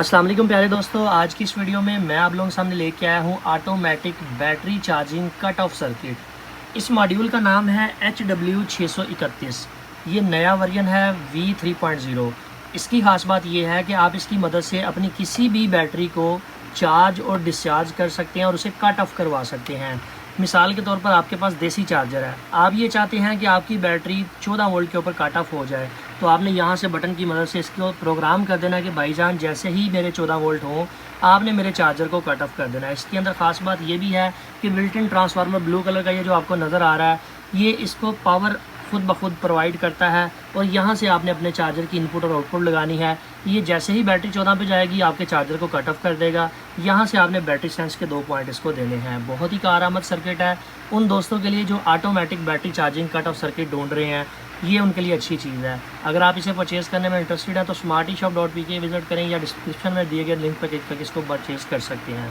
अस्सलाम वालेकुम प्यारे दोस्तों, आज की इस वीडियो में मैं आप लोगों के सामने लेके आया हूँ automatic battery charging cut off circuit. इस मॉड्यूल का नाम है HW631। ये नया वर्जन है V3.0। इसकी खास बात ये है कि आप इसकी मदद से अपनी किसी भी बैटरी को चार्ज और डिस्चार्ज कर सकते हैं और उसे कट ऑफ करवा सकते हैं। मिसाल के तौर पर आपके पास देसी चार्जर है, आप ये चाहते हैं कि आपकी बैटरी 14 वोल्ट के ऊपर कट ऑफ हो जाए, तो आपने यहाँ से बटन की मदद से इसको प्रोग्राम कर देना है कि भाईजान जैसे ही मेरे 14 वोल्ट हों आपने मेरे चार्जर को कट ऑफ कर देना है। इसके अंदर ख़ास बात ये भी है कि built in transformer blue colour का ये जो आपको नज़र आ रहा है, ये इसको पावर खुद ब खुद प्रोवाइड करता है और यहाँ से आपने अपने चार्जर की इनपुट और आउटपुट लगानी है। ये जैसे ही बैटरी 14 पे जाएगी आपके चार्जर को कट ऑफ कर देगा। यहाँ से आपने बैटरी सेंस के 2 पॉइंट इसको देने हैं। बहुत ही कारआमद सर्किट है उन दोस्तों के लिए जो automatic battery charging cut off circuit ढूंढ रहे हैं, ये उनके लिए अच्छी चीज़ है। अगर आप इसे परचेज़ करने में इंटरेस्टेड हैं तो smartyshop.pk विजिट करें या डिस्क्रिप्शन में दिए गए लिंक पर क्लिक करके इसको परचेज़ कर सकते हैं।